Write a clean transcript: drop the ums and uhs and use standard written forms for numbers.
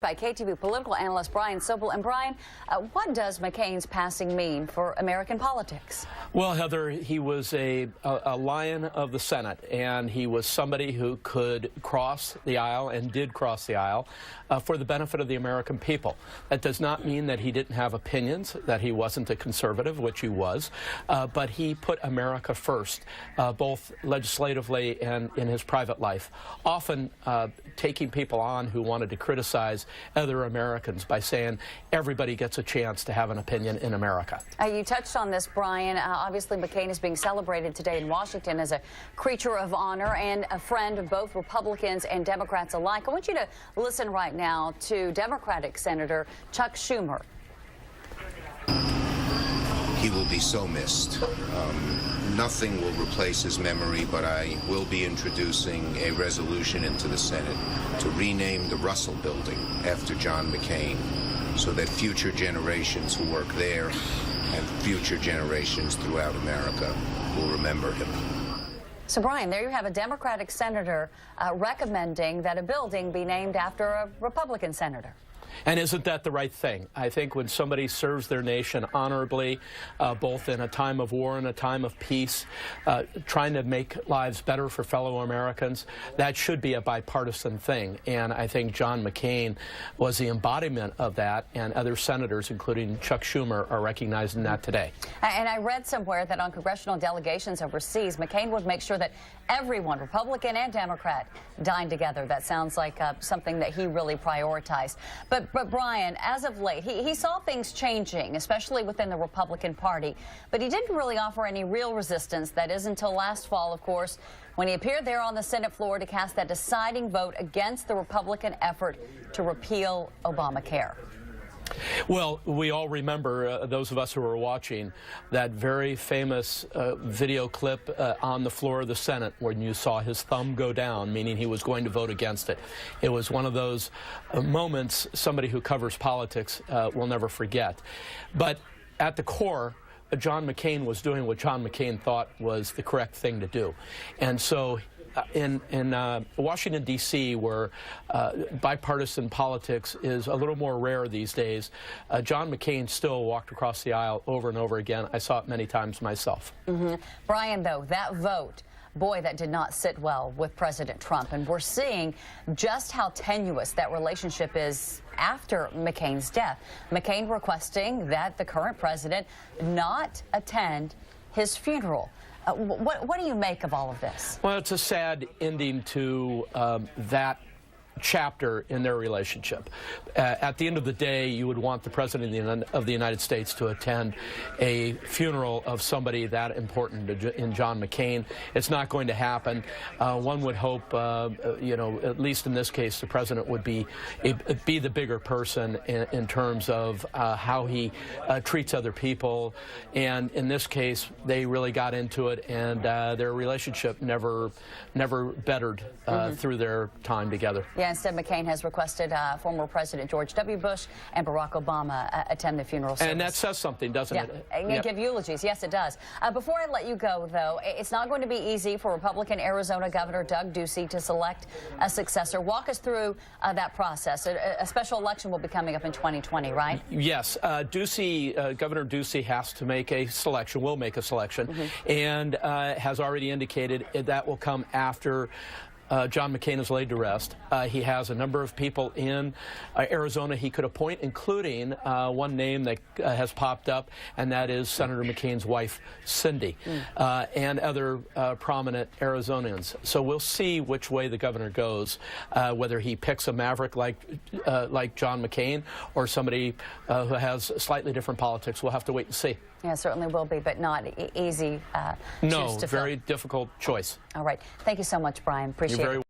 By KTV political analyst Brian Sobel. And Brian, what does McCain's passing mean for American politics? Well, Heather, he was a lion of the Senate, and he was somebody who could cross the aisle and did cross the aisle for the benefit of the American people. That does not mean that he didn't have opinions, that he wasn't a conservative, which he was, but he put America first, both legislatively and in his private life, often taking people on who wanted to criticize other Americans by saying everybody gets a chance to have an opinion in America. You touched on this, Brian. Obviously, McCain is being celebrated today in Washington as a creature of honor and a friend of both Republicans and Democrats alike. I want you to listen right now to Democratic Senator Chuck Schumer. He will be so missed. Nothing will replace his memory, but I will be introducing a resolution into the Senate to rename the Russell Building after John McCain so that future generations who work there and future generations throughout America will remember him. So, Brian, there you have a Democratic senator recommending that a building be named after a Republican senator. And isn't that the right thing? I think when somebody serves their nation honorably, both in a time of war and a time of peace, trying to make lives better for fellow Americans, that should be a bipartisan thing. And I think John McCain was the embodiment of that, and other senators, including Chuck Schumer, are recognizing that today. And I read somewhere that on congressional delegations overseas, McCain would make sure that everyone, Republican and Democrat, dined together. That sounds like something that he really prioritized. But Brian, as of late, he saw things changing, especially within the Republican Party, but he didn't really offer any real resistance. That is until last fall, of course, when he appeared there on the Senate floor to cast that deciding vote against the Republican effort to repeal Obamacare. Well, we all remember, those of us who were watching, that very famous video clip on the floor of the Senate when you saw his thumb go down, meaning he was going to vote against it. It was one of those moments somebody who covers politics will never forget. But at the core, John McCain was doing what John McCain thought was the correct thing to do. And so in Washington, D.C., where bipartisan politics is a little more rare these days, John McCain still walked across the aisle over and over again. I saw it many times myself. Brian, though, that vote, boy, that did not sit well with President Trump. And we're seeing just how tenuous that relationship is after McCain's death. McCain requesting that the current president not attend his funeral. What do you make of all of this? Well, it's a sad ending to that chapter in their relationship. At the end of the day, you would want the President of the United States to attend a funeral of somebody that important in John McCain. It's not going to happen. One would hope, you know, at least in this case, the President would be the bigger person in terms of how he treats other people. And in this case, they really got into it, and their relationship never bettered through their time together. Yeah, instead, McCain has requested former President George W. Bush and Barack Obama attend the funeral service. And that says something, doesn't it? And give eulogies. Yes, it does. Before I let you go, though, it's not going to be easy for Republican Arizona Governor Doug Ducey to select a successor. Walk us through that process. A special election will be coming up in 2020, right? Yes. Governor Ducey has to make a selection, will make a selection, and has already indicated that will come after John McCain is laid to rest. He has a number of people in Arizona he could appoint, including one name that has popped up, and that is Senator McCain's wife, Cindy, and other prominent Arizonans. So we'll see which way the governor goes, whether he picks a maverick like John McCain or somebody who has slightly different politics. We'll have to wait and see. Yeah, it certainly will be, but not easy. No, very difficult choice. All right. Thank you so much, Brian. Appreciate it.